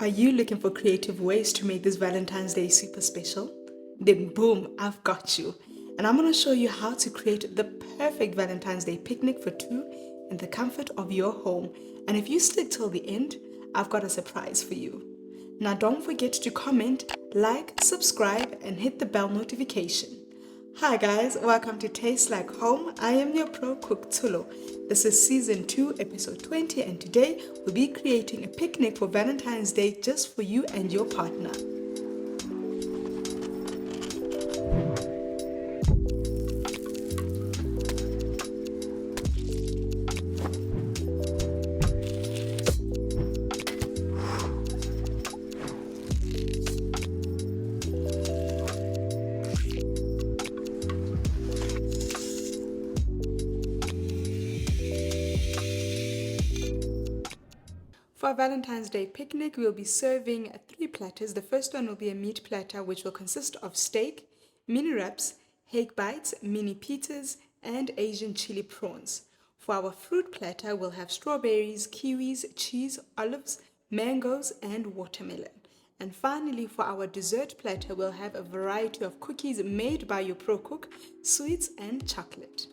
Are you looking for creative ways to make this Valentine's Day super special? Then boom, I've got you. And I'm going to show you how to create the perfect Valentine's Day picnic for two in the comfort of your home. And if you stick till the end, I've got a surprise for you. Now don't forget to comment, like, subscribe, and hit the bell notification. Hi guys, welcome to Taste Like Home. I am your pro cook Tulo. This is season 2, episode 20, and today we'll be creating a picnic for Valentine's Day just for you and your partner. For our Valentine's Day picnic, we'll be serving 3 platters. The first one will be a meat platter, which will consist of steak, mini wraps, egg bites, mini pizzas, and Asian chili prawns. For our fruit platter, we'll have strawberries, kiwis, cheese, olives, mangoes, and watermelon. And finally, for our dessert platter, we'll have a variety of cookies made by your pro cook, sweets, and chocolate.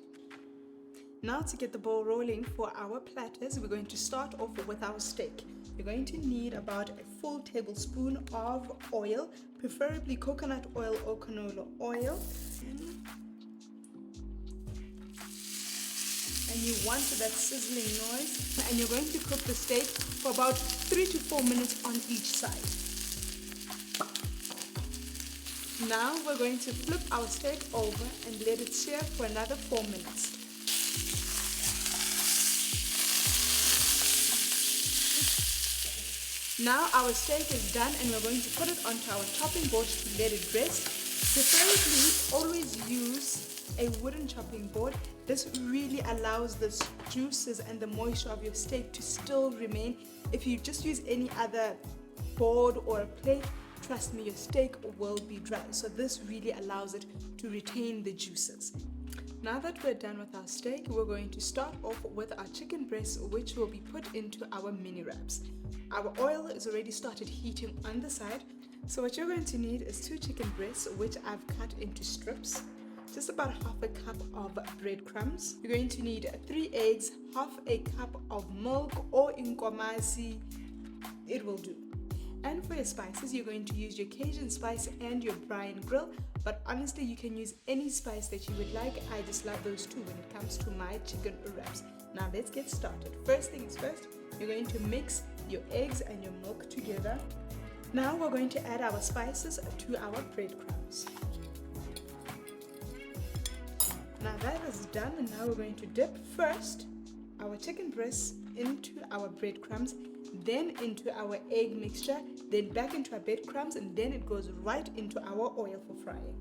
Now to get the ball rolling for our platters, we're going to start off with our steak. You're going to need about a full tablespoon of oil, preferably coconut oil or canola oil. And you want that sizzling noise. And you're going to cook the steak for about 3 to 4 minutes on each side. Now we're going to flip our steak over and let it sear for another 4 minutes. Now our steak is done and we're going to put it onto our chopping board to let it rest. Preferably always use a wooden chopping board. This really allows the juices and the moisture of your steak to still remain. If you just use any other board or a plate, trust me, your steak will be dry. So this really allows it to retain the juices. Now that we're done with our steak, we're going to start off with our chicken breast, which will be put into our mini wraps. Our oil is already started heating on the side. So what you're going to need is 2 chicken breasts, which I've cut into strips. Just about half a cup of breadcrumbs. You're going to need 3 eggs, half a cup of milk or inkomasi. It will do. And for your spices, you're going to use your Cajun spice and your brine grill, but honestly you can use any spice that you would like. I just love those two when it comes to my chicken wraps. Now let's get started. First things first, you're going to mix your eggs and your milk together. Now we're going to add our spices to our breadcrumbs. Now that is done, and now we're going to dip first our chicken breasts into our breadcrumbs, then into our egg mixture, then back into our breadcrumbs, and then it goes right into our oil for frying.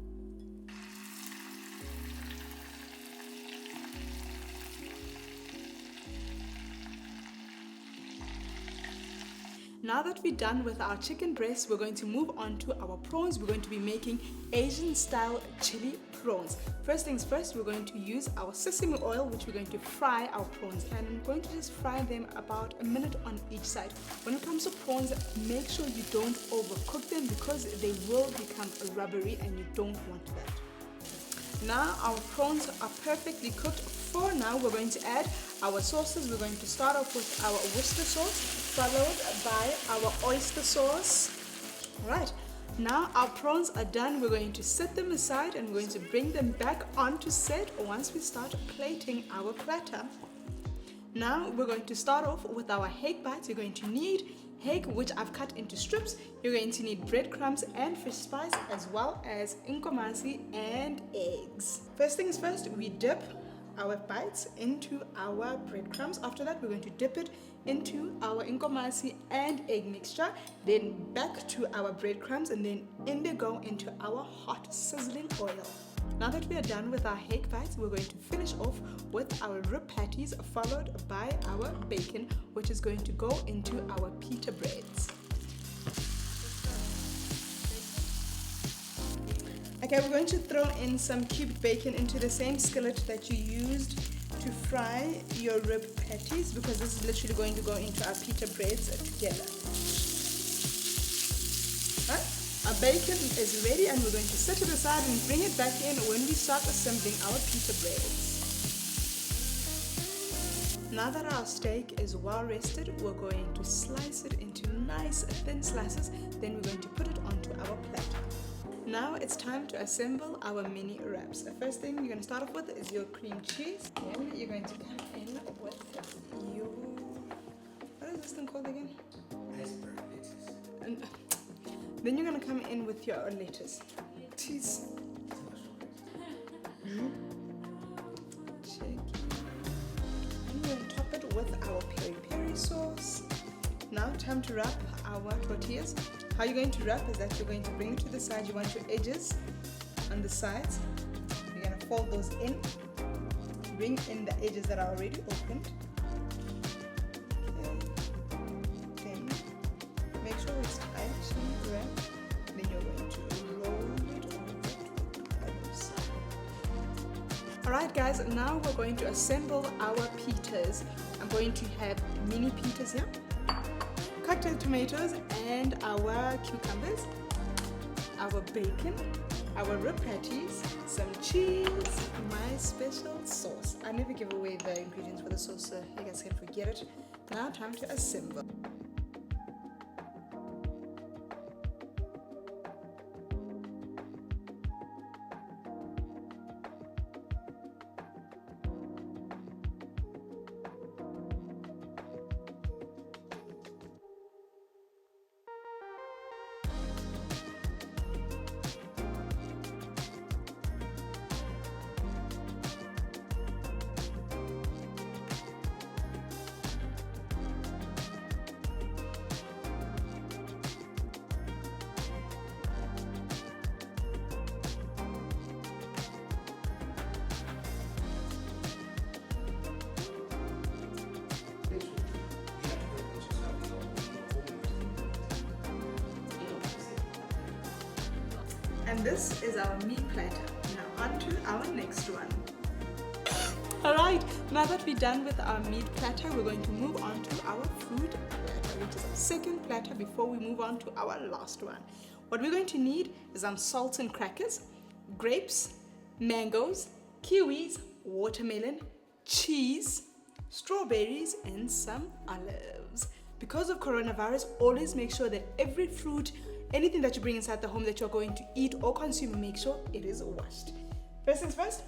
Now that we're done with our chicken breast, we're going to move on to our prawns. We're going to be making Asian style chili prawns. First things first, we're going to use our sesame oil, which we're going to fry our prawns, and I'm going to just fry them about a minute on each side. When it comes to prawns, make sure you don't overcook them because they will become rubbery and you don't want that. Now our prawns are perfectly cooked. For now, we're going to add our sauces. We're going to start off with our Worcester sauce, followed by our oyster sauce. Alright, now our prawns are done. We're going to set them aside and we're going to bring them back onto set once we start plating our platter. Now we're going to start off with our egg bites. You're going to need egg, which I've cut into strips. You're going to need breadcrumbs and fish spice, as well as inkomasi and eggs. First things first, we dip our bites into our breadcrumbs. After that, we're going to dip it into our inkomasi and egg mixture, then back to our breadcrumbs, and then in they go into our hot sizzling oil. Now that we are done with our egg bites, we're going to finish off with our rib patties, followed by our bacon, which is going to go into our pita breads. Okay, we're going to throw in some cubed bacon into the same skillet that you used to fry your rib patties, because this is literally going to go into our pita breads together. Right? Our bacon is ready and we're going to set it aside and bring it back in when we start assembling our pita breads. Now that our steak is well rested, we're going to slice it into nice thin slices, then we're going to put it onto our platter. Now it's time to assemble our mini wraps. The first thing you're going to start off with is your cream cheese. Then you're going to come in with your... what is this thing called again? Iceberg lettuce. And then you're going to come in with your lettuce. Cheese. Check. And we're going to top it with our peri-peri sauce. Now time to wrap our tortillas. How you're going to wrap is that you're going to bring it to the side. You want your edges on the sides. You're going to fold those in. Bring in the edges that are already opened. Okay. Then make sure it's tightly wrapped. Then you're going to roll it over to the other side. Alright guys, now we're going to assemble our pitas. I'm going to have mini pitas here. Cocktail tomatoes and our cucumbers, our bacon, our rib patties, some cheese, my special sauce. I never give away the ingredients for the sauce, so you guys can forget it. Now time to assemble. And this is our meat platter. Now on to our next one. Alright, now that we're done with our meat platter, we're going to move on to our fruit platter, which is our second platter before we move on to our last one. What we're going to need is some salt and crackers, grapes, mangoes, kiwis, watermelon, cheese, strawberries, and some olives. Because of coronavirus, always make sure that every fruit, anything that you bring inside the home that you're going to eat or consume, make sure it is washed. First things first,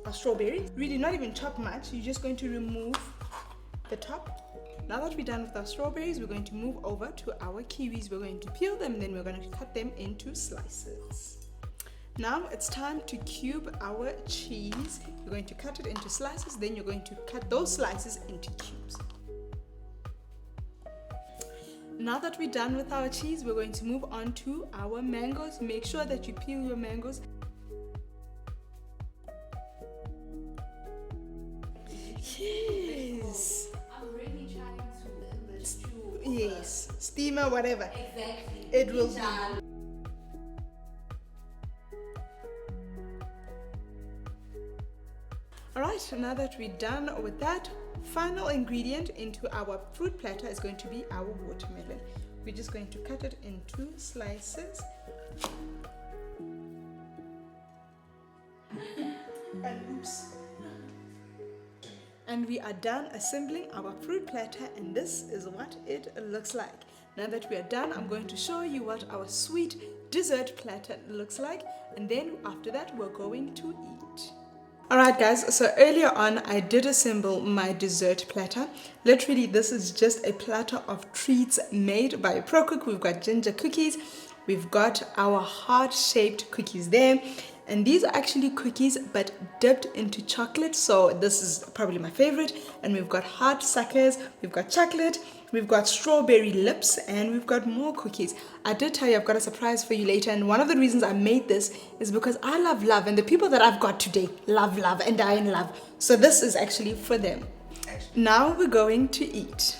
our strawberries. Really not even chop much, you're just going to remove the top. Now that we're done with our strawberries, we're going to move over to our kiwis. We're going to peel them, then we're going to cut them into slices. Now it's time to cube our cheese. You're going to cut it into slices, then you're going to cut those slices into cubes. Now that we're done with our cheese, we're going to move on to our mangoes. Make sure that you peel your mangoes. Yes. I'm really trying to learn the stew. Yes. Steamer, whatever. Exactly. It will be. Alright, now that we're done with that, final ingredient into our fruit platter is going to be our watermelon. We're just going to cut it into slices. And oops. And we are done assembling our fruit platter, and this is what it looks like. Now that we are done, I'm going to show you what our sweet dessert platter looks like, and then after that we're going to eat. Alright guys, so earlier on I did assemble my dessert platter. Literally this is just a platter of treats made by TheProCook. We've got ginger cookies, we've got our heart-shaped cookies there, and these are actually cookies but dipped into chocolate, so this is probably my favorite. And we've got heart suckers, we've got chocolate, we've got strawberry lips, and we've got more cookies. I did tell you I've got a surprise for you later, and one of the reasons I made this is because I love love, and the people that I've got today love love and are in love. So this is actually for them. Now we're going to eat.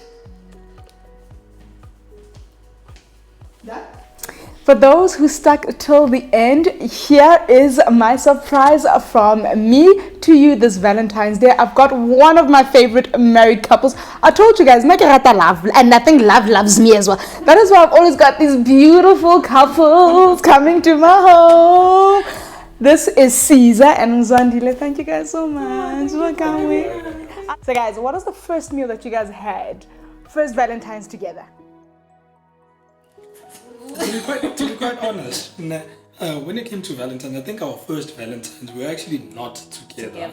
Done? For those who stuck till the end, here is my surprise from me. to you this Valentine's Day, I've got one of my favorite married couples. I told you guys, Nakarata love, and I think love loves me as well. That is why I've always got these beautiful couples coming to my home. This is Siza and Mzwandile. Thank you guys so much for coming. So guys, what was the first meal that you guys had? First Valentine's together? To be quite honest, when it came to Valentine, I think our first Valentines we were actually not together.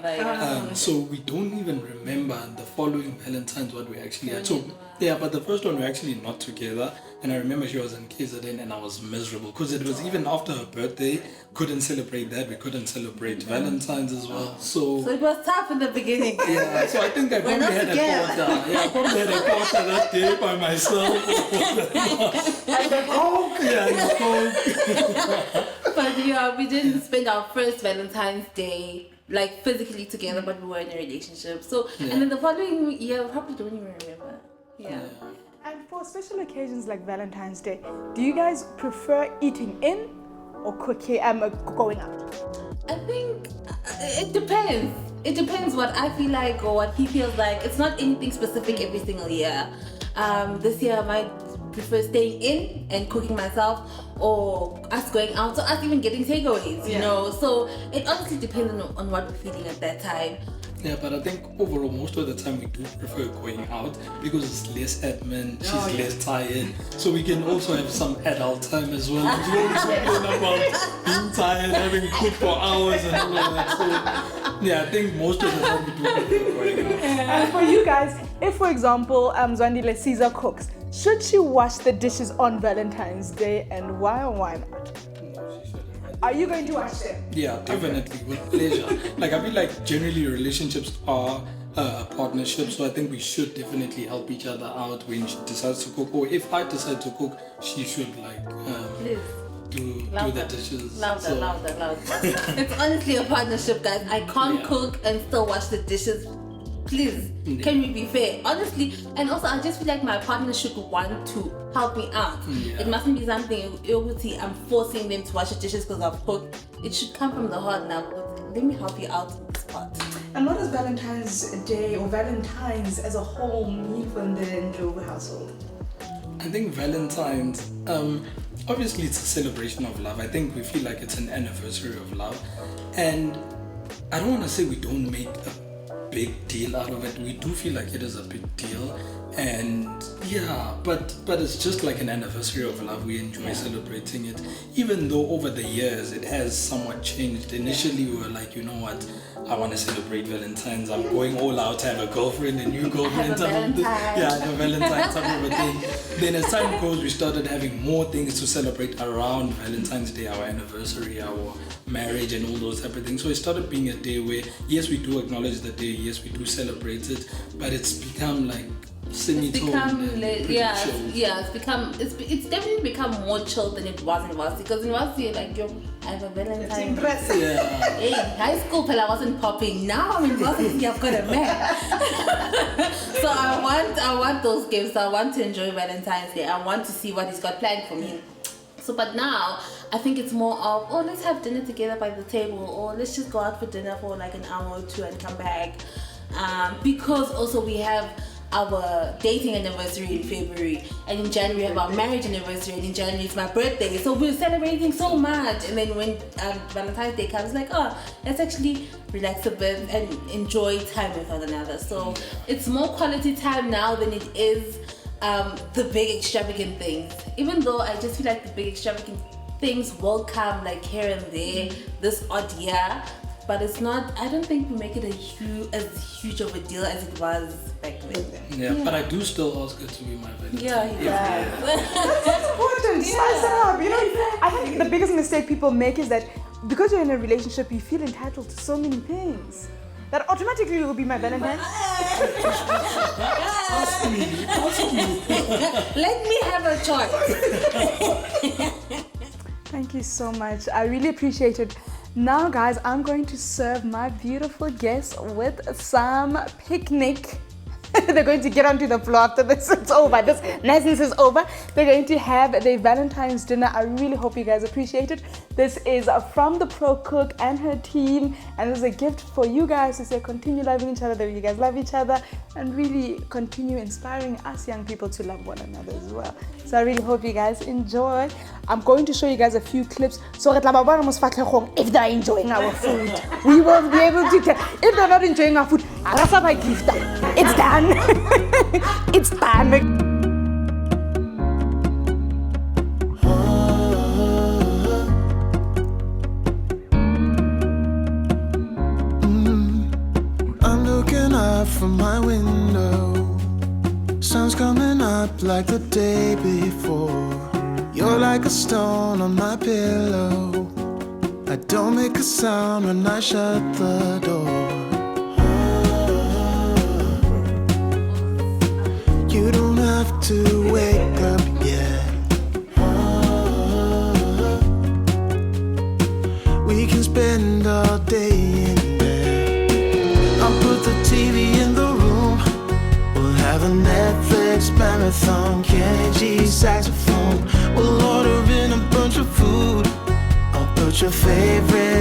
So we don't even remember the following Valentines what we actually had. So yeah, but the first one we were actually not together. And I remember she was in KZN and I was miserable because it was even after her birthday. Couldn't celebrate that. We couldn't celebrate Valentine's as well. So it was tough in the beginning. yeah, so I think I probably had a quarter. Yeah, I probably had a quarter that day by myself. And the Coke. Yeah, and the Coke. But yeah, we didn't spend our first Valentine's Day like physically together, but we were in a relationship. So and then the following year, we probably don't even remember. Yeah. And for special occasions like Valentine's Day, do you guys prefer eating in or cooking, going out? I think it depends. It depends what I feel like or what he feels like. It's not anything specific every single year. This year I might prefer staying in and cooking myself, or us going out, so us even getting takeaways, you know. So it honestly depends on what we're feeling at that time. Yeah, but I think overall, most of the time we do prefer going out because it's less admin, she's less tired. So we can also have some adult time as well. We don't complain about being tired, having cooked for hours and all of that. So yeah, I think most of the time we do prefer going out. And for you guys, if for example, Mzwandile Siza cooks, should she wash the dishes on Valentine's Day, and why or why not? Are you going to wash them? Yeah, definitely, with pleasure. Like I feel like generally relationships are a partnership, so I think we should definitely help each other out when she decides to cook, or if I decide to cook, she should like do the dishes. Louder. It's honestly a partnership, guys. I can't cook and still wash the dishes. Please, can we be fair? Honestly, and also I just feel like my partner should want to help me out. It mustn't be something I'm forcing them to wash the dishes because I've cooked. It should come from the heart now. Let me help you out in this part. And what does Valentine's Day or Valentines as a whole mean for the Ndlovu household? I think Valentine's, obviously it's a celebration of love. I think we feel like it's an anniversary of love. And I don't want to say we don't make a big deal out of it. We do feel like it is a big deal, and yeah, but it's just like an anniversary of love. We enjoy celebrating it, even though over the years it has somewhat changed. Initially we were like, you know what, I want to celebrate Valentine's, I'm going all out, have a girlfriend, a new girlfriend, a Valentine type of a thing. Then as time goes, we started having more things to celebrate around Valentine's Day, our anniversary, our marriage and all those type of things. So it started being a day where yes, we do acknowledge the day, yes, we do celebrate it, but it's become like semi-tone. It's definitely become more chill than it was in varsity, because in varsity like I have a Valentine. Hey, high school I wasn't popping. Now I'm in varsity, I've got a man. So I want those gifts. I want to enjoy Valentine's Day. I want to see what he's got planned for me. So, but now I think it's more of, oh, let's have dinner together by the table, or let's just go out for dinner for like an hour or two and come back. Because also we have our dating anniversary in February, and in January we have our marriage anniversary, and in January it's my birthday. So we're celebrating so much, and then when Valentine's Day comes, like, oh, let's actually relax a bit and enjoy time with one another. So it's more quality time now than it is the big extravagant things. Even though I just feel like the big extravagant things will come like here and there this odd year, but it's not, I don't think we make it as huge of a deal as it was back then. Yeah, but I do still ask her to be my Valentine. That's important. Spice it up. You know, I think the biggest mistake people make is that because you're in a relationship, you feel entitled to so many things that automatically you will be my Valentine. Ask me. Let me have a choice. Thank you so much. I really appreciate it. Now, guys, I'm going to serve my beautiful guests with some picnic. They're going to get onto the floor after this. It's over. This niceness is over. They're going to have their Valentine's dinner. I really hope you guys appreciate it. This is from TheProCook and her team, and it's a gift for you guys to say continue loving each other, that you guys love each other, and really continue inspiring us young people to love one another as well. So I really hope you guys enjoy. I'm going to show you guys a few clips so if they're enjoying our food. We will be able to tell. If they're not enjoying our food, it's done. It's done. From my window, sun's coming up like the day before. You're like a stone on my pillow. I don't make a sound when I shut the door. You don't have to wake up yet. We can spend all day in bed. I'll put the TV in the room. We'll have a Netflix marathon, Kenny G saxophone. We'll order in a bunch of food. I'll put your favorite